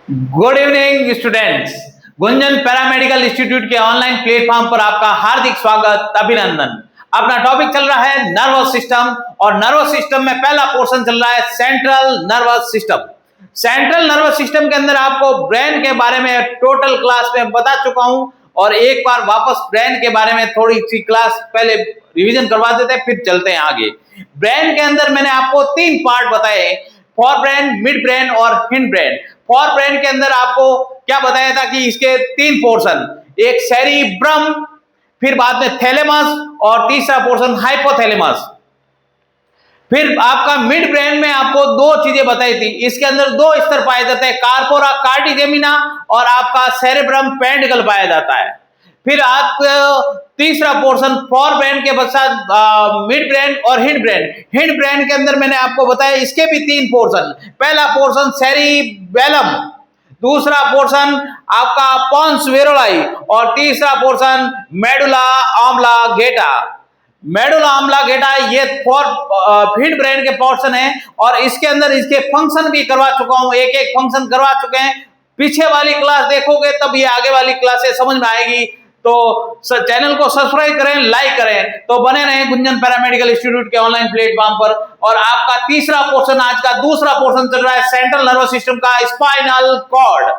Good evening students. Gunjan paramedical institute के online platform पर आपका हार्दिक स्वागत, अभिनंदन। अपना टॉपिक चल रहा है नर्वस सिस्टम और नर्वस सिस्टम में पहला पोर्शन चल रहा है central nervous system. Central nervous system के अंदर आपको ब्रेन के बारे में टोटल क्लास में बता चुका हूं और एक बार वापस ब्रेन के बारे में थोड़ी सी क्लास पहले रिवीजन करवा देते हैं, फिर चलते हैं आगे। ब्रेन के अंदर मैंने आपको 3 पार्ट बताए, फोर ब्रेन, मिड ब्रेन और हिंड ब्रेन। फोर ब्रेन के अंदर आपको क्या बताया था कि इसके 3 पोर्शन, एक सेरिब्रम, फिर बाद में थैलेमस और तीसरा पोर्शन हाइपोथैलेमस। फिर आपका मिड ब्रेन में आपको 2 चीजें बताई थी। इसके अंदर 2 स्तर पाए जाते हैं, कार्पोरा कार्डिजेमिना और आपका सेरेब्रम पेंडिकल पाया जाता है। फिर आप तीसरा पोर्शन फोर ब्रेन के पश्चात मिड ब्रेन और हिंड ब्रेन। हिंड ब्रेन के अंदर मैंने आपको बताया इसके भी 3 पोर्शन। पहला पोर्शन सेरिबेलम, दूसरा पोर्शन आपका पोन्स वेरोलाई और तीसरा portion medulla oblongata. Medulla oblongata ये हिंड ब्रेन के पोर्शन है और इसके अंदर इसके फंक्शन भी करवा चुका हूं, एक एक फंक्शन करवा चुके हैं। पीछे वाली क्लास देखोगे तब ये आगे वाली क्लासेस समझ में आएगी। तो चैनल को सब्सक्राइब करें, लाइक करें, तो बने रहें गुंजन पैरामेडिकल इंस्टीट्यूट के ऑनलाइन प्लेटफॉर्म पर। और आपका तीसरा पोर्शन, आज का दूसरा पोर्शन चल रहा है सेंट्रल नर्वस सिस्टम का स्पाइनल कॉर्ड।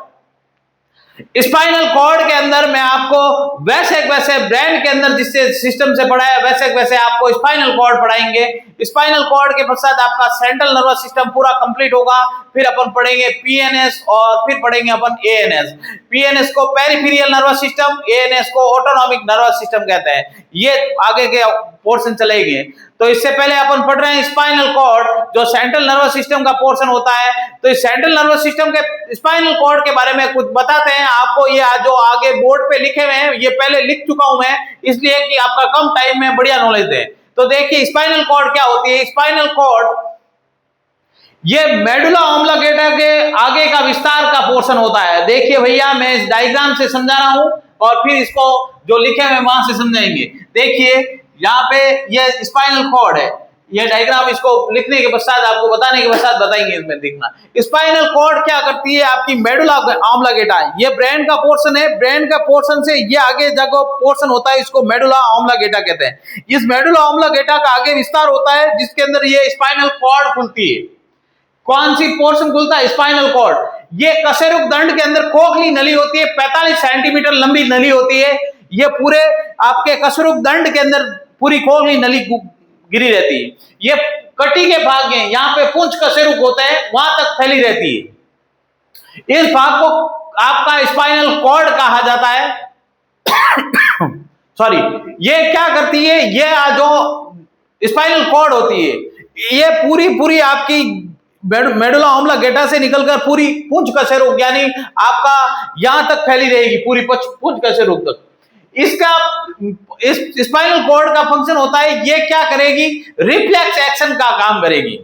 स्पाइनल कॉर्ड के अंदर मैं आपको वैसे ब्रेन के अंदर जिस सिस्टम से पढ़ाया वैसे आपको स्पाइनल कॉर्ड पढ़ाएंगे। स्पाइनल कॉर्ड के पश्चात आपका सेंट्रल नर्वस सिस्टम पूरा कंप्लीट होगा। फिर अपन पढ़ेंगे पीएनएस और फिर पढ़ेंगे अपन एएनएस। पीएनएस को पेरिफेरियल नर्वस सिस्टम, एएनएस को ऑटोनॉमिक नर्वस सिस्टम कहते हैं। ये आगे के पोर्शन चलेंगे। तो इससे पहले अपन पढ़ रहे हैं स्पाइनल कॉर्ड, जो सेंट्रल नर्वस सिस्टम का पोर्शन होता है। तो इस सेंट्रल नर्वस सिस्टम के स्पाइनल कॉर्ड के बारे में कुछ बताते हैं आपको। ये जो आगे बोर्ड पे लिखे हुए हैं ये पहले लिख चुका हूं मैं, इसलिए कि आपका कम टाइम में बढ़िया नॉलेज दे। तो देखिए स्पाइनल कॉर्ड क्या होती है। स्पाइनल कॉर्ड ये मेडुला ऑब्लांगेटा के आगे का विस्तार का पोर्शन होता है। देखिए भैया, मैं इस डायग्राम से समझा रहा हूं और फिर इसको जो लिखे हुए वहां से समझाएंगे। देखिए यहाँ पे ये स्पाइनल कॉर्ड है, ये डायग्राम इसको लिखने के पश्चात आपको बताने के पश्चात बताएंगे। इसमें देखना स्पाइनल कॉर्ड क्या करती है। आपकी मेडुला ऑब्लांगेटा ये ब्रेन का पोर्शन है। ब्रेन का पोर्शन से ये आगे जगह पोर्शन होता है, इसको मेडुला ऑब्लांगेटा कहते हैं। इस मेडुला ऑब्लांगेटा का आगे विस्तार होता है जिसके अंदर ये स्पाइनल कॉर्ड खुलती है। कौन सी पोर्शन खुलता है? Spinal cord. ये कशेरुक दंड के अंदर खोखली नली होती है, 45 सेंटीमीटर लंबी नली होती है। ये पूरे आपके कशेरुक दंड के अंदर पूरी खोखली नली गिरी रहती है। ये कटी के भाग में यहाँ पे पुंछ कशेरुक होता है, वहां तक फैली रहती है। इस भाग को आपका स्पाइनल कॉर्ड कहा जाता है। सॉरी, ये क्या करती है? ये जो स्पाइनल कॉर्ड होती है ये पूरी आपकी मेडुला ऑब्लांगेटा से निकलकर पूरी पुंछ कशेरुक यानी आपका यहां तक फैली रहेगी, पूरी पुंछ कशेरुक तक। इसका इस स्पाइनल कॉर्ड का फंक्शन होता है, ये क्या करेगी? रिफ्लेक्स एक्शन का काम करेगी।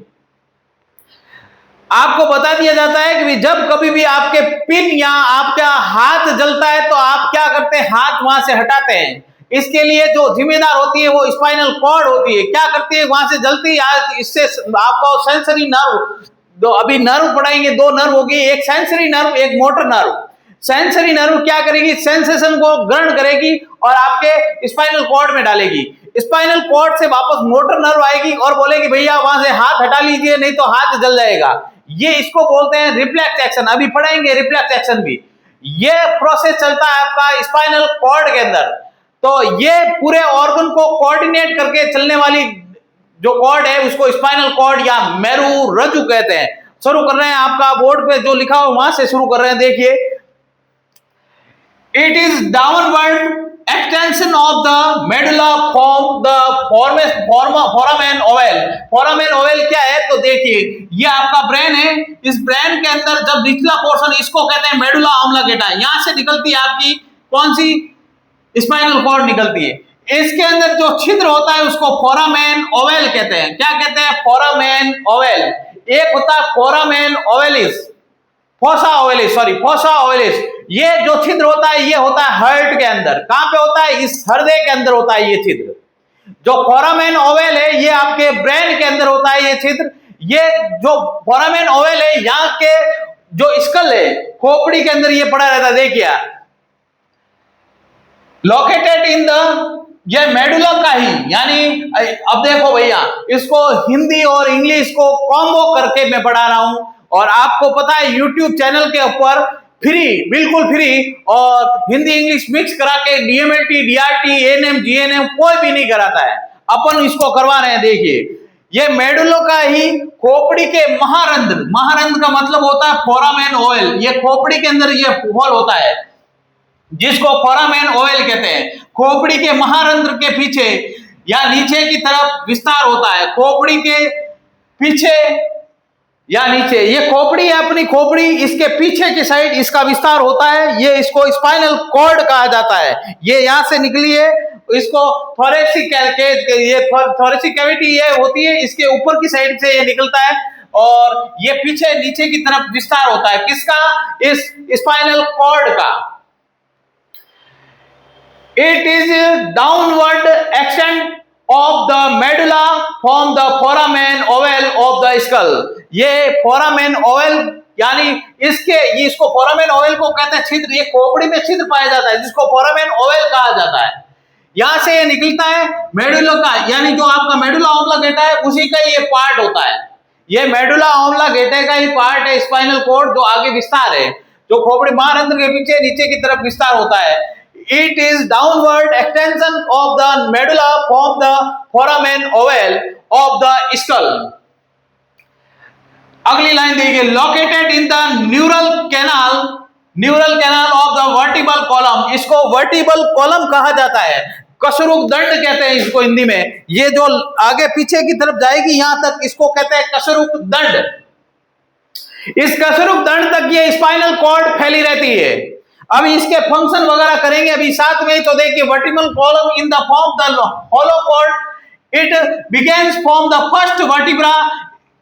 आपको बता दिया जाता है कि जब कभी भी आपके पिन या आपका हाथ जलता है तो आप क्या करते हैं? हाथ वहां से हटाते हैं। इसके लिए जो जिम्मेदार होती है वो स्पाइनल कॉर्ड होती है। क्या करती है? वहां से जलती है, इससे आपको सेंसरी नर्व, दो अभी नर्व पढ़ाएंगे, 2 नर्व होगी, एक सेंसरी नर्व, एक मोटर नर्व। सेंसरी नर्व क्या करेगी? सेंसेशन को ग्रहण करेगी और आपके स्पाइनल कॉर्ड में डालेगी। स्पाइनल कॉर्ड से वापस मोटर नर्व आएगी और बोलेगी भैया वहां से हाथ हटा लीजिए नहीं तो हाथ जल जाएगा। ये इसको बोलते हैं रिफ्लेक्स एक्शन। अभी पढ़ाएंगे रिफ्लेक्स एक्शन भी। ये प्रोसेस चलता है आपका स्पाइनल कॉर्ड के अंदर। तो ये पूरे ऑर्गन को कोऑर्डिनेट करके चलने वाली जो कॉर्ड है उसको स्पाइनल कॉर्ड या मेरू रज्जु कहते हैं। शुरू कर रहे हैं, आपका बोर्ड पे जो लिखा हो वहां से शुरू कर रहे हैं। देखिए, it is downward extension of the medulla from the foramen Oval. Foramen Oval क्या है? तो देखिए ये आपका ब्रेन है। इस ब्रेन के अंदर जब निचला पोर्शन, इसको कहते हैं मेडुला ऑब्लांगेटा, यहां से निकलती है आपकी कौन सी? स्पाइनल कॉर्ड निकलती है। इसके अंदर जो छिद्र होता है उसको फोरामेन ओवल कहते हैं। क्या कहते हैं? Foramen Oval. एक होता है फोरामेन ओवलिस, फोसा ओवलिस, सॉरी फोसा ओवलिस। ये जो छिद्र होता है ये होता है हार्ट के अंदर। कहां पे होता है? इस हृदय के अंदर होता है ये छिद्र। जो फोरामेन ओवल है ये आपके ब्रेन के अंदर होता है ये छिद्र। ये जो फोरामेन ओवल है यहाँ के जो स्कल है, खोपड़ी के अंदर ये पड़ा रहता है। देखिए लोकेटेड इन द, ये मेडुला का ही, यानी अब देखो भैया, इसको हिंदी और इंग्लिश को कॉम्बो करके मैं पढ़ा रहा हूं, और आपको पता है यूट्यूब चैनल के ऊपर फ्री, बिल्कुल फ्री, और हिंदी इंग्लिश मिक्स करा के डीएमएलटी, डीआरटी, एएनएम, जीएनएम कोई भी नहीं कराता है, अपन इसको करवा रहे हैं। देखिए ये मेडुला का ही खोपड़ी के महारंध्र, महारंध्र का मतलब होता है फोरामेन ऑयल, ये खोपड़ी के अंदर ये होल होता है जिसको फोरामेन ऑयल कहते हैं। खोपड़ी के महारंध्र के पीछे या नीचे की तरफ विस्तार होता है, खोपड़ी के पीछे या नीचे, ये खोपड़ी है अपनी खोपड़ी, इसके पीछे की साइड इसका विस्तार होता है, ये इसको स्पाइनल कॉर्ड कहा जाता है। ये यहां से निकली है, इसको थोरेसिक, ये थोरेसिक कैविटी ये होती है, इसके ऊपर की साइड से ये निकलता है, और ये पीछे नीचे की तरफ विस्तार होता है किसका, इस स्पाइनल कॉर्ड का। It is downward extent of the medulla from the foramen oval of the skull। ये foramen oval यानी इसको foramen oval को कहते हैं छिद्र, ये खोपड़ी में छिद्र पाया जाता है जिसको foramen oval कहा जाता है। यहां से ये निकलता है मेडुला का, यानी जो आपका मेडुला ऑब्लिंगेटा है उसी का ये पार्ट होता है। ये मेडुला ऑब्लिंगेटा का ही पार्ट है, स्पाइनल कॉर्ड जो आगे विस्तार है, जो खोपड़ी महारंध्र के पीछे नीचे की तरफ विस्तार होता है। It is downward extension of the medulla from the foramen oval of the skull। अगली लाइन देखिए, located in the neural canal of the vertebral column। इसको vertebral column कहा जाता है, कशरुक दंड कहते हैं इसको हिंदी में। ये जो आगे पीछे की तरफ जाएगी यहां तक, इसको कहते हैं कशरुक दंड। इस कशरुक दंड तक ये स्पाइनल कॉर्ड फैली रहती है। अभी इसके फंक्शन वगैरह करेंगे अभी साथ में, तो देखिए vertebral column in the form the hollow cord, it begins from the first vertebra,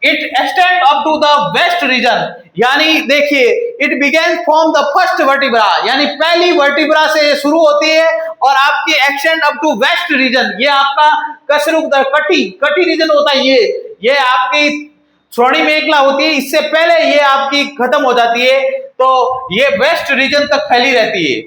it extend up to the waist region. यानी देखिए it begins from the first vertebra, यानी पहली वर्टिब्रा से शुरू होती है और आपकी extend up to waist region. ये आपका कशरुक कटी रीजन होता है, ये आपकी श्रोणी मेखला होती है, इससे पहले ये आपकी खत्म हो जाती है, तो ये वेस्ट रीजन तक फैली रहती है।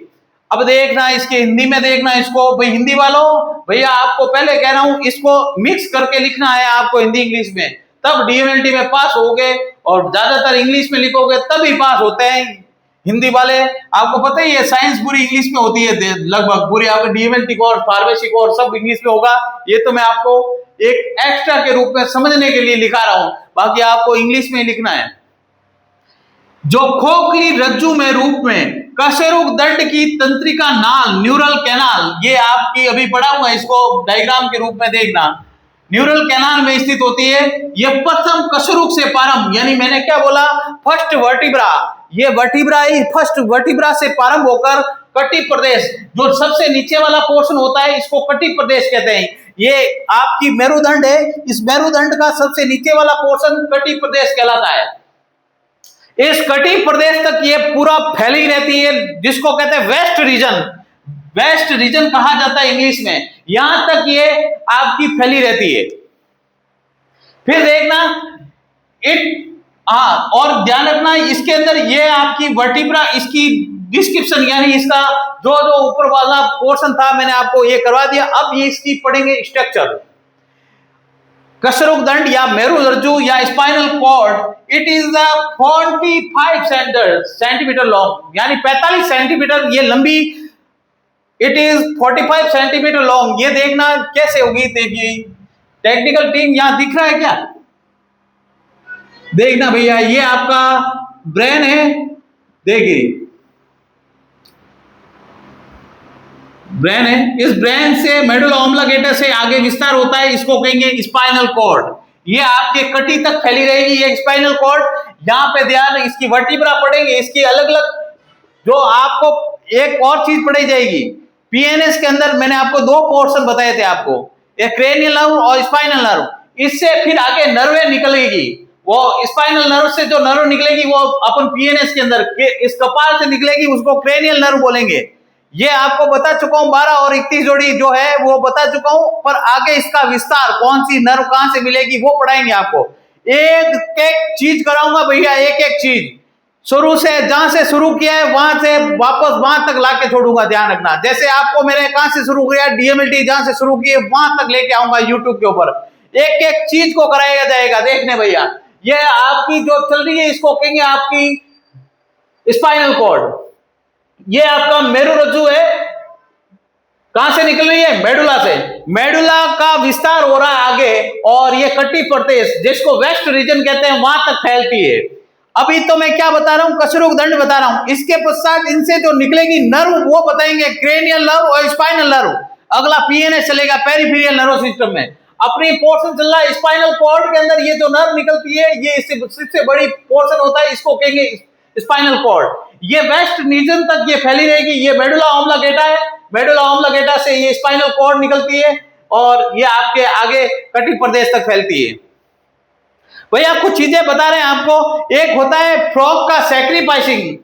अब देखना इसके हिंदी में, देखना इसको भाई हिंदी वालों, भैया आपको पहले कह रहा हूं इसको मिक्स करके लिखना है आपको हिंदी इंग्लिश में, तब डीएमएलटी में पास होगे, और ज्यादातर इंग्लिश में लिखोगे तभी पास होते हैं हिंदी वाले। आपको पता ही है साइंस पूरी इंग्लिश में होती है, लगभग पूरी आपकी डीएमएलटी कोर्स, फार्मेसी कोर्स सब इंग्लिश में होगा। ये तो मैं आपको एक एक्स्ट्रा के रूप में समझने के लिए लिखा रहा हूं, बाकी आपको इंग्लिश में लिखना है। जो खोखली रज्जु में रूप में कशेरुक दंड की तंत्रिका नाल, न्यूरल कैनाल, ये आपकी अभी पढ़ा हुआ है, इसको डायग्राम के रूप में देखना, न्यूरल कैनाल में स्थित होती है। यह प्रथम कशेरुक से प्रारंभ, यानी मैंने क्या बोला, फर्स्ट वर्टिब्रा, ये वर्टिब्रा ही फर्स्ट वर्टिब्रा से प्रारंभ होकर कटी प्रदेश, जो सबसे नीचे वाला पोर्शन होता है इसको कटी प्रदेश कहते हैं। ये आपकी मेरुदंड है, इस मेरुदंड का सबसे नीचे वाला पोर्शन कटी प्रदेश कहलाता है। इस कटी प्रदेश तक ये पूरा फैली रहती है, जिसको कहते हैं वेस्ट रीजन, वेस्ट रीजन कहा जाता है इंग्लिश में। यहां तक ये आपकी फैली रहती है। फिर देखना और ध्यान रखना इसके अंदर ये आपकी वर्टिब्रा, इसकी डिस्क्रिप्शन यानी इसका जो जो ऊपर वाला पोर्शन था मैंने आपको ये करवा दिया। अब ये इसकी पढ़ेंगे स्ट्रक्चर। कशेरुक दंड या मेरुरज्जु या spinal cord, it is 45 centimetre long, यानी 45 सेंटीमीटर ये लंबी, इट इज 45 सेंटीमीटर लॉन्ग। ये देखना कैसे होगी, देखिए टेक्निकल टीम यहां दिख रहा है क्या, देखना भैया, ये आपका ब्रेन है, देखिए ब्रेन है, इस ब्रेन से मेडुला ऑब्लिंगेटा से आगे विस्तार होता है, इसको कहेंगे स्पाइनल कॉर्ड। ये आपके कटी तक फैली रहेगी ये स्पाइनल कॉर्ड। यहां पे ध्यान, इसकी वर्टिब्रा पढ़ेंगे, इसकी अलग अलग, जो आपको एक और चीज पढ़ाई जाएगी पीएनएस के अंदर, मैंने आपको दो पोर्शन बताए थे आपको, एक क्रेनियल नर्व और स्पाइनल नर्व। इससे फिर आगे नर्वें निकलेगी, वो स्पाइनल नर्व से जो नर्व निकलेगी वो अपन पीएनएस के अंदर इस कपाल से निकलेगी, उसको क्रेनियल नर्व बोलेंगे। ये आपको बता चुका हूं, 12 और 31 जोड़ी जो है वो बता चुका हूं, पर आगे इसका विस्तार कौन सी नर्व कहां से मिलेगी वो पढ़ाएंगे आपको। एक एक चीज कराऊंगा भैया, एक एक चीज शुरू से जहां से शुरू किया है वहां से वापस वहां तक लाके छोड़ूंगा, ध्यान रखना। जैसे आपको मैंने कहां से शुरू किया, डीएमएलटी जहां से शुरू किए वहां तक लेके आऊंगा यूट्यूब के ऊपर, एक एक चीज को कराया जाएगा। देखने भैया, ये आपकी जो चल रही है इसको कहेंगे आपकी स्पाइनल कॉर्ड। ये आपका मेरुरज्जु है, कहां से निकल रही है, मेडुला से। मेडुला का विस्तार हो रहा है आगे, और ये कटी प्रदेश जिसको वेस्ट रीजन कहते हैं वहां तक फैलती है। अभी तो मैं क्या बता रहा हूं, कशेरुकदंड बता रहा हूं। इसके पश्चात इनसे जो निकलेगी नर्व वो बताएंगे क्रेनियल नर्व और स्पाइनल नर्व। अगला पीएनएस चलेगा, पेरिफेरियल नर्व सिस्टम में। अपनी पोर्शन चल रहा है स्पाइनल कॉर्ड के अंदर, ये जो नर्व निकलती है ये इससे सबसे बड़ी पोर्शन होता है, इसको कहेंगे स्पाइनल कॉर्ड। ये वेस्ट रीजन तक ये फैली रहेगी। ये मेडुला ऑब्लिंगेटा है, मेडुला ऑब्लिंगेटा से ये स्पाइनल कॉर्ड निकलती है और ये आपके आगे कटी प्रदेश तक फैलती है। भैया कुछ चीजें बता रहे हैं आपको। एक होता है फ्रॉग का सैक्रिफाइसिंग,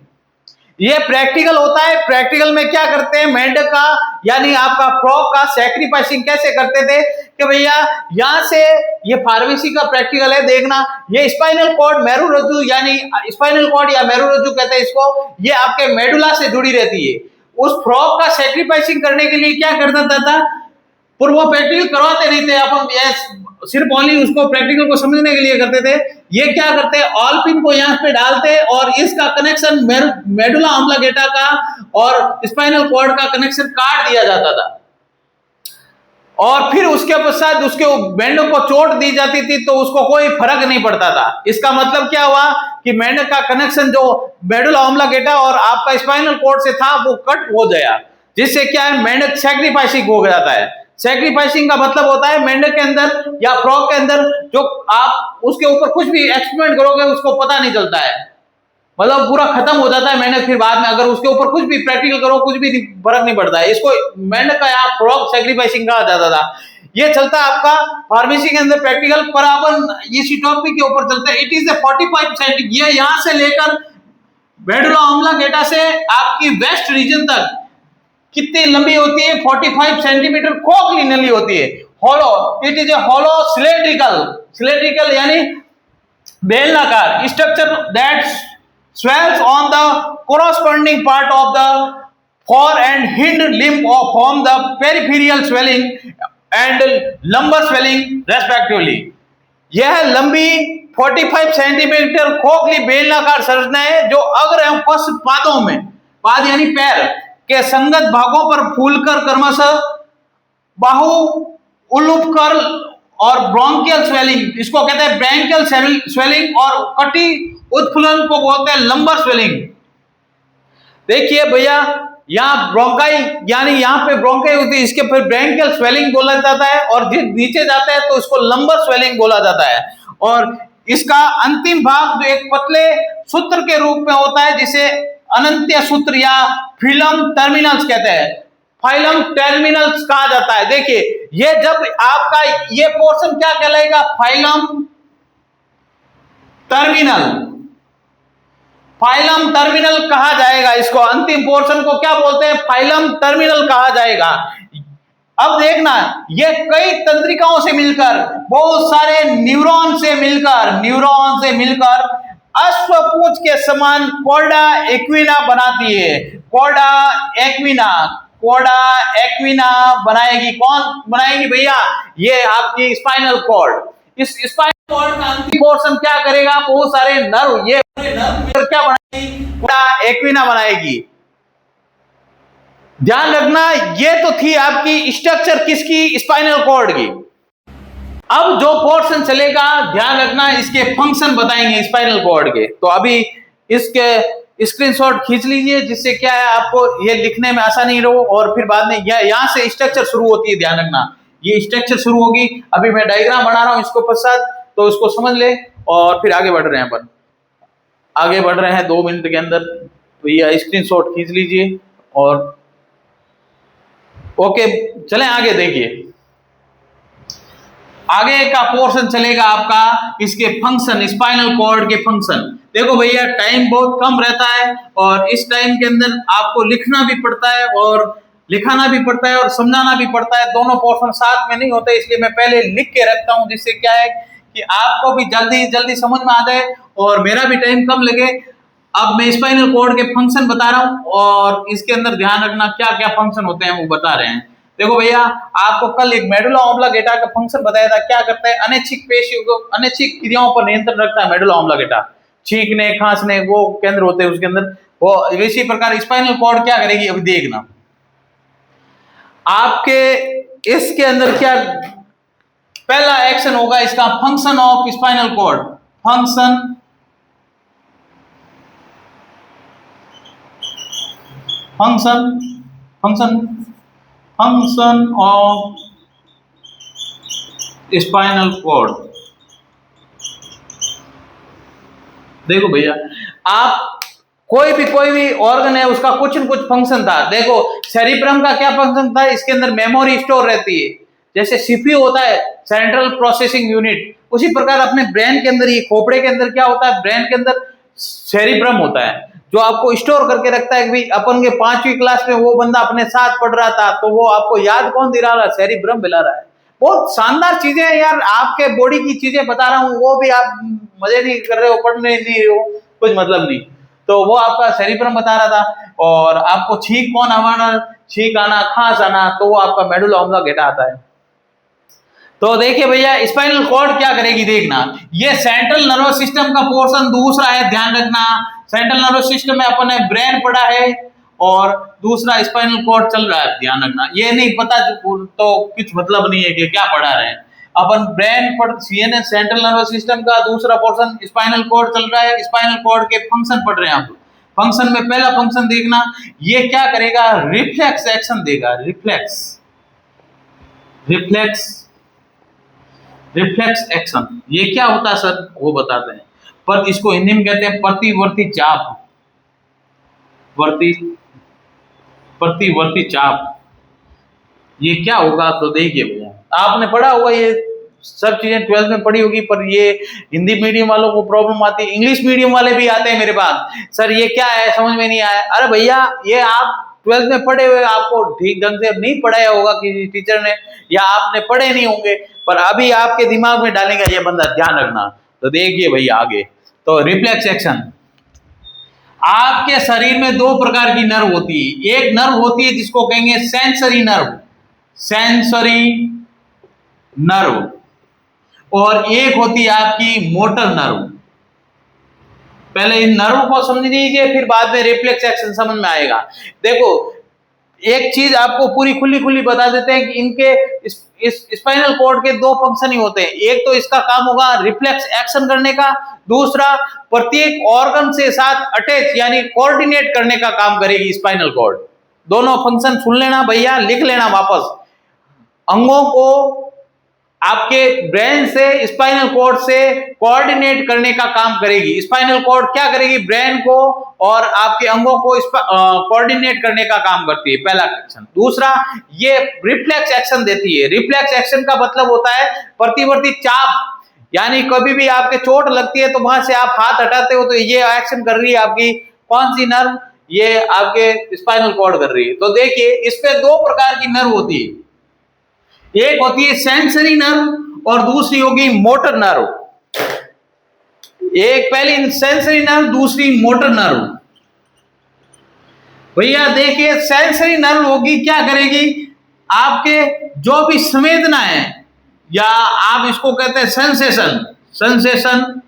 ये प्रैक्टिकल होता है। प्रैक्टिकल में क्या करते हैं, मेंढक का यानी आपका फ्रॉग का सैक्रिफाइसिंग कैसे करते थे कि भैया यहां से, ये फार्मेसी का प्रैक्टिकल है, देखना। ये स्पाइनल कॉर्ड मेरुरज्जु यानी स्पाइनल कॉर्ड या मेरुरज्जु कहते हैं इसको, ये आपके मेडुला से जुड़ी रहती है। उस फ्रॉग का सैक्रिफाइसिंग करने के लिए क्या करता था, पर वो प्रैक्टिकल करवाते नहीं थे, अपन सिर्फ ओनली उसको प्रैक्टिकल को समझने के लिए करते थे। ये क्या करते हैं, ऑलपिन को यहाँ पे डालते और इसका कनेक्शन मेडुला ऑब्लिंगेटा का और स्पाइनल कॉर्ड का कनेक्शन काट दिया जाता था, और फिर उसके पश्चात उसके मेंढक को चोट दी जाती थी तो उसको कोई फर्क नहीं पड़ता था। इसका मतलब क्या हुआ कि मेंढक का कनेक्शन जो मेडुला ऑब्लिंगेटा और आपका स्पाइनल कॉर्ड से था वो कट हो गया, जिससे क्या है, मेंढक सैक्रिफाइसिंग हो जाता है। सैक्रिफाइसिंग का मतलब होता है मेंढक के अंदर या फ्रॉग के अंदर जो आप उसके ऊपर कुछ भी एक्सपेरिमेंट करोगे उसको पता नहीं चलता है, मतलब पूरा खत्म हो जाता है मेंढक। फिर बाद में अगर उसके ऊपर कुछ भी प्रैक्टिकल करो कुछ भी फर्क नहीं पड़ता है। इसको मेंढक का यहाँ फ्रॉग सैक्रिफाइसिंग कहा जाता था। ये चलता है आपका फार्मेसी के अंदर प्रैक्टिकल, पर अपन इसी टॉपिक के ऊपर चलते हैं। It is 45%। ये यहाँ से लेकर मेडुला ऑब्लिंगेटा से आपकी वेस्ट रीजन तक कितनी लंबी होती है, 45 सेंटीमीटर खोखली नली होती है। Hollow, it is a hollow cylindrical यानी बेलनाकार structure that swells on the corresponding part of the fore and hind limb from the peripheral swelling and lumbar swelling respectively। यह लंबी 45 सेंटीमीटर खोखली बेलनाकार संरचना है जो अग्र एवं पश्च पादों में, पाद यानी पैर के संगत भागों पर फूलकर क्रमशः बाहु, उलूप कर्ल और ब्रोंकियल स्वेलिंग, इसको कहते हैं ब्रैंकियल स्वेलिंग, और कटी उत्फुल्लन को बोलते हैं लंबर स्वेलिंग। देखिए भैया, यहाँ ब्रोंकाई यानी यहाँ पे ब्रोंकाई होती है, इसके फिर ब्रैंकियल स्वेलिंग बोला जाता है, और नीचे जाता है तो इसको लंबर स्वेलिंग बोला जाता है। और इसका अंतिम भाग जो एक पतले सूत्र के रूप में होता है जिसे अनंत्य सूत्र या फिलम टर्मिनल्स कहते हैं, फाइलम टर्मिनल्स कहा जाता है। देखिए ये जब आपका ये पोर्शन क्या कहलाएगा, फाइलम टर्मिनल, फाइलम टर्मिनल कहा जाएगा। इसको अंतिम पोर्शन को क्या बोलते हैं, फाइलम टर्मिनल कहा जाएगा। अब देखना, ये कई तंत्रिकाओं से मिलकर, बहुत सारे न्यूरॉन से मिलकर अश्वपूछ के समान कॉर्डा एक्विना बनाती है। कॉर्डा एक्विना बनाएगी। कौन बनाएगी भैया, ये आपकी स्पाइनल कॉर्ड। इस स्पाइनल कॉर्ड का अंतिम पोर्शन क्या करेगा, बहुत सारे नर्व, ये नर्व क्या बनाएगी, कॉर्डा एक्विना बनाएगी। ध्यान रखना, ये तो थी आपकी स्ट्रक्चर किसकी, स्पाइनल कॉर्ड की। अब जो पोर्शन चलेगा, ध्यान रखना, इसके फंक्शन बताएंगे स्पाइनल कॉर्ड के। तो अभी इसके स्क्रीनशॉट खींच लीजिए, जिससे क्या है आपको ये लिखने में आसानी हो, और फिर बाद में यहाँ से स्ट्रक्चर शुरू होती है। ध्यान रखना, ये स्ट्रक्चर शुरू होगी। अभी मैं डायग्राम बना रहा हूं इसको पश्चात, तो इसको समझ ले और फिर आगे बढ़ रहे हैं अपन। आगे बढ़ रहे हैं 2 मिनट के अंदर। तो ये स्क्रीनशॉट खींच लीजिए और ओके चलें आगे। देखिए आगे का पोर्शन चलेगा आपका इसके फंक्शन, स्पाइनल कॉर्ड के फंक्शन। देखो भैया, टाइम बहुत कम रहता है और इस टाइम के अंदर आपको लिखना भी पड़ता है और लिखाना भी पड़ता है और समझाना भी पड़ता है। दोनों पोर्शन साथ में नहीं होते, इसलिए मैं पहले लिख के रखता हूं, जिससे क्या है कि आपको भी जल्दी समझ में आ जाए और मेरा भी टाइम कम लगे। अब मैं स्पाइनल कॉर्ड के फंक्शन बता रहा हूं और इसके अंदर ध्यान रखना क्या क्या फंक्शन होते हैं वो बता रहे हैं। देखो भैया, आपको कल एक मेडुला ऑब्लिंगेटा का फंक्शन बताया था, क्या करता है, अनैच्छिक पेशियों को, अनैच्छिक क्रियाओं पर नियंत्रण रखता है मेडुला ऑब्लिंगेटा, छींकने खांसने वो केंद्र होते हैं उसके अंदर। वो इसी प्रकार स्पाइनल कॉर्ड क्या करेगी अभी देखना। आपके इसके अंदर क्या पहला एक्शन होगा इसका, function of spinal cord, function function function function of spinal cord. देखो भैया, आप कोई भी ऑर्गन है उसका कुछ न कुछ फंक्शन था। देखो सेरिब्रम का क्या फंक्शन था, इसके अंदर मेमोरी स्टोर रहती है, जैसे सीपीयू होता है सेंट्रल प्रोसेसिंग यूनिट, उसी प्रकार अपने ब्रेन के अंदर, ये खोपड़े के अंदर क्या होता है, ब्रेन के अंदर सेरिब्रम होता है जो आपको स्टोर करके रखता है कि अपन के 5वीं क्लास में वो बंदा अपने साथ पढ़ रहा था तो वो आपको याद कौन दिला रहा है, सेरिब्रम दिला रहा है। बहुत शानदार चीजें हैं यार, आपके बॉडी की चीजें बता रहा हूँ, वो भी आप मजे नहीं कर रहे हो, पढ़ने नहीं रहे हो, कुछ मतलब नहीं। तो वो आपका सेरिब्रम बता रहा था। और आपको छींक कौन आना, छींक आना, खांस आना, तो वो आपका मेडुला ऑब्लिंगेटा आता है। तो देखिए भैया, स्पाइनल कॉर्ड क्या करेगी देखना, ये सेंट्रल नर्वस सिस्टम का पोर्शन दूसरा है, ध्यान रखना। सेंट्रल नर्वस सिस्टम में अपन ने ब्रेन पढ़ा है और दूसरा स्पाइनल कॉर्ड चल रहा है, ध्यान रखना। ये नहीं पता तो कुछ मतलब नहीं है कि क्या पढ़ा रहे हैं अपन। ब्रेन पढ़ सीएनएस सेंट्रल नर्वस सिस्टम का दूसरा पोर्शन स्पाइनल कॉर्ड चल रहा है, स्पाइनल कॉर्ड के फंक्शन पढ़ रहे हैं आप। फंक्शन में पहला फंक्शन देखना, ये क्या करेगा, रिफ्लेक्स एक्शन देगा, रिफ्लेक्स रिफ्लेक्स रिफ्लेक्स एक्शन। ये क्या होता है सर, वो बताते हैं। पर इसको हिंदी में कहते हैं प्रतिवर्ती चाप, प्रतिवर्ती चाप। ये क्या होगा तो देखिए भैया, आपने पढ़ा होगा, ये सब चीजें 12th में पढ़ी होगी, पर ये हिंदी मीडियम वालों को प्रॉब्लम आती है, इंग्लिश मीडियम वाले भी आते हैं मेरे पास, सर ये क्या है समझ में नहीं आया। अरे भैया, ये आप 12th में पढ़े हुए, आपको ठीक ढंग से नहीं पढ़ाया होगा किसी टीचर ने, या आपने पढ़े नहीं होंगे, पर अभी आपके दिमाग में डालेगा ये बंदा, ध्यान रखना। तो देखिए भैया आगे, तो रिफ्लेक्स एक्शन। आपके शरीर में 2 प्रकार की नर्व होती है, एक नर्व होती है जिसको कहेंगे सेंसरी नर्व, सेंसरी नर्व, और एक होती है आपकी मोटर नर्व। पहले इन नर्व को समझ लीजिए, फिर बाद में रिफ्लेक्स एक्शन समझ में आएगा। देखो एक चीज आपको पूरी खुली बता देते हैं कि इनके इस स्पाइनल कॉर्ड के 2 फंक्शन ही होते हैं। एक तो इसका काम होगा रिफ्लेक्स एक्शन करने का, दूसरा प्रत्येक ऑर्गन से साथ अटैच यानी कोऑर्डिनेट करने का काम करेगी स्पाइनल कॉर्ड। दोनों फंक्शन सुन लेना भैया, लिख लेना वापस। अंगों को आपके ब्रेन से स्पाइनल कॉर्ड से कोऑर्डिनेट करने का काम करेगी। स्पाइनल कॉर्ड क्या करेगी, ब्रेन को और आपके अंगों को कोऑर्डिनेट करने का काम करती है, पहला एक्शन। दूसरा, ये रिफ्लेक्स एक्शन देती है। रिफ्लेक्स एक्शन का मतलब होता है प्रतिवर्ती चाप, यानी कभी भी आपके चोट लगती है तो वहां से आप हाथ हटाते हो तो ये एक्शन कर रही है आपकी कौन सी नर्व, ये आपके स्पाइनल कॉर्ड कर रही है। तो देखिए इस पे 2 प्रकार की नर्व होती है, एक होती है सेंसरी नर्व और दूसरी होगी मोटर नर्व। एक पहली सेंसरी नर्व, दूसरी मोटर नर्व। भैया देखिए, सेंसरी नर्व होगी क्या करेगी, आपके जो भी संवेदना है, या आप इसको कहते हैं सेंसेशन, सेंसेशन,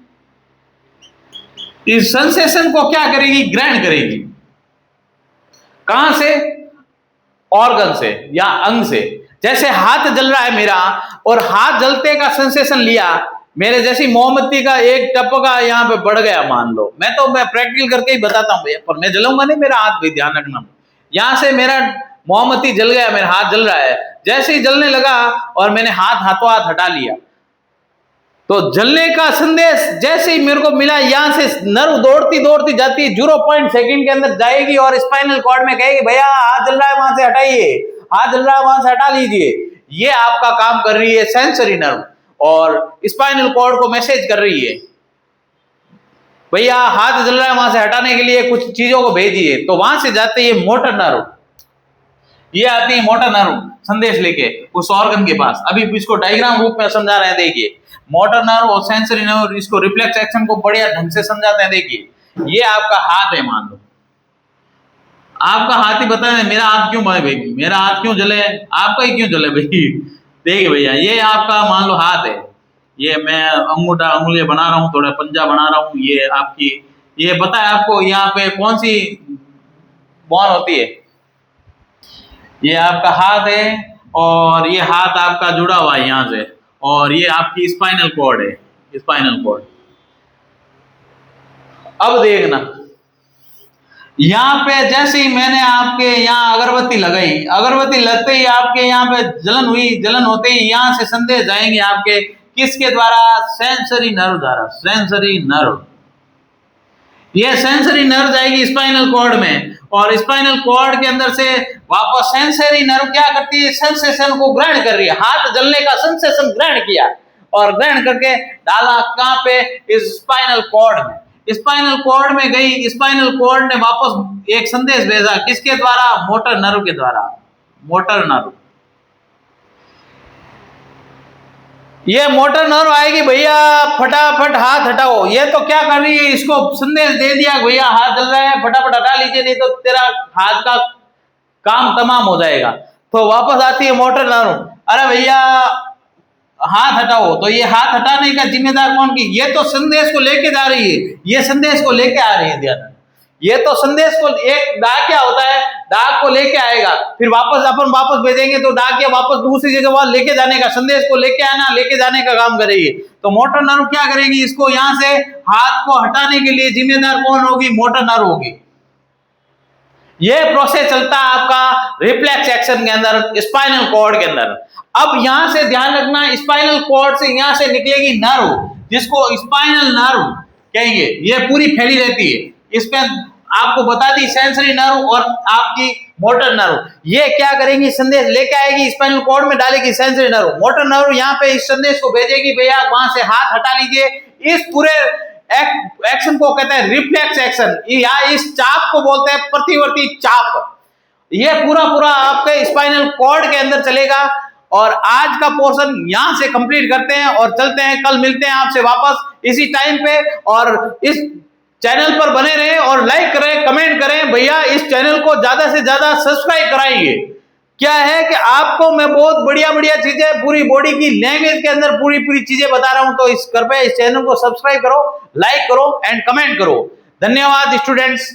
इस सेंसेशन को क्या करेगी, ग्रहण करेगी। कहां से, ऑर्गन से या अंग से। जैसे हाथ जल रहा है मेरा, और हाथ जलते का सेंसेशन लिया, मेरे जैसी मोमबत्ती का एक टपका यहाँ पे बढ़ गया मान लो, मैं प्रैक्टिकल करके ही बताता हूँ भैया, पर मैं जलूंगा नहीं, मेरा हाथ भी ध्यान रखना। यहाँ से मेरा मोमबत्ती जल गया, मेरा हाथ जल रहा है, जैसे ही जलने लगा और मैंने हाथों हाथ हटा लिया, तो जलने का संदेश जैसे ही मेरे को मिला, यहां से नर्व दौड़ती जाती है, 0 सेकंड के अंदर जाएगी और स्पाइनल कॉर्ड में कहेगी भैया हाथ जल रहा है वहां से हटाइए, हाथ जल रहा है वहां से हटा लीजिए। ये आपका काम कर रही है सेंसरी नर्व, और स्पाइनल कॉर्ड को मैसेज कर रही है भैया हाथ जल रहा है वहां से हटाने के लिए कुछ चीजों को भेजिए। तो वहां से जाते हैं मोटर नर्व, ये आती है मोटर नर्व संदेश लेके उस ऑर्गन के पास। अभी इसको डायग्राम रूप में समझा रहे हैं, देखिए मोटर नर्व और सेंसरी नर्व, इसको रिफ्लेक्स एक्शन को बढ़िया ढंग से समझाते हैं। देखिए ये आपका हाथ है, मान लो आपका हाथ ही बता है मेरा हाथ क्यों भाई, मेरा हाथ क्यों जले, आपका ही क्यों जले भाई। देखिए भैया, ये आपका मान लो हाथ है, ये मैं अंगूठा उंगली बना रहा हूँ, थोड़ा पंजा बना रहा हूँ, ये आपकी, ये पता है आपको यहाँ पे कौन सी बॉन होती है, ये आपका हाथ है, और ये हाथ आपका जुड़ा हुआ है यहाँ से, और ये आपकी स्पाइनल कॉर्ड है, स्पाइनल कॉर्ड। अब देखना, यहाँ पे जैसे ही मैंने आपके यहाँ अगरबत्ती लगाई, अगरबत्ती लगते ही आपके यहाँ पे जलन हुई, जलन होते ही यहाँ से संदेश जाएंगे आपके किसके द्वारा, सेंसरी नर्व द्वारा, सेंसरी नर्व। ये सेंसरी नर्व जाएगी स्पाइनल कॉर्ड में, और स्पाइनल कॉर्ड के अंदर से वापस सेंसरी नर्व क्या करती है, सेंसेशन को ग्रहण कर रही है, हाथ जलने का सेंसेशन ग्रहण किया और ग्रहण करके डाला कहाँ पे, इस स्पाइनल कॉर्ड में। स्पाइनल कॉर्ड में गई, स्पाइनल कॉर्ड ने वापस एक संदेश भेजा किसके द्वारा, मोटर नर्व के द्वारा, मोटर नर्व। ये मोटर नर्व आएगी भैया, फटाफट हाथ हटाओ, ये तो क्या कर रही है, इसको संदेश दे दिया भैया हाथ जल रहा है, फटाफट हटा लीजिए, नहीं तो तेरा हाथ का काम तमाम हो जाएगा। तो वापस आती है मोटर नर्व, अरे भैया हाथ हटाओ, तो ये हाथ हटाने का जिम्मेदार कौन की, ये तो संदेश को लेके जा रही है, ये संदेश को लेके आ रही है ध्यान, ये तो संदेश को, एक डाक क्या होता है, डाक को लेके आएगा, फिर वापस अपन वापस भेजेंगे तो डाक या वापस दूसरी जगह वहां लेके जाने का, संदेश को लेके आना, लेके जाने का काम करेगी। तो मोटर नर्व क्या करेगी, इसको यहां से हाथ को हटाने के लिए जिम्मेदार कौन होगी, मोटर नर्व होगी। ये प्रोसेस चलता है आपका रिफ्लेक्स एक्शन के अंदर, स्पाइनल कॉर्ड के अंदर। अब यहां से ध्यान रखना, स्पाइनल कॉर्ड से यहां से निकलेगी नर्व, जिसको स्पाइनल नर्व कहेंगे, ये पूरी फैली रहती है, इसमें आपको बता दी सेंसरी नर्व और आपकी मोटर नर्व, ये क्या करेंगी, संदेश लेके आएगी, स्पाइनल कॉर्ड में डालेगी सेंसरी नर्व, मोटर नर्व यहाँ पे इस संदेश को भेजेगी, भैया वहां से हाथ हटा लीजिए। इस पूरे एक्शन को कहते हैं रिफ्लेक्स एक्शन, या इस चाप को बोलते हैं प्रतिवर्ती चाप। ये पूरा पूरा आपके स्पाइनल कॉर्ड के अंदर चलेगा। और आज का पोर्शन यहां से कंप्लीट करते हैं और चलते हैं, कल मिलते हैं आपसे वापस इसी टाइम पे। और इस चैनल पर बने रहें और लाइक करें, कमेंट करें, भैया इस चैनल को ज्यादा से ज्यादा सब्सक्राइब कराइए। क्या है कि आपको मैं बहुत बढ़िया बढ़िया चीजें पूरी बॉडी की लैंग्वेज के अंदर पूरी पूरी चीजें बता रहा हूं, तो इस कृपया इस चैनल को सब्सक्राइब करो, लाइक करो एंड कमेंट करो। धन्यवाद स्टूडेंट्स।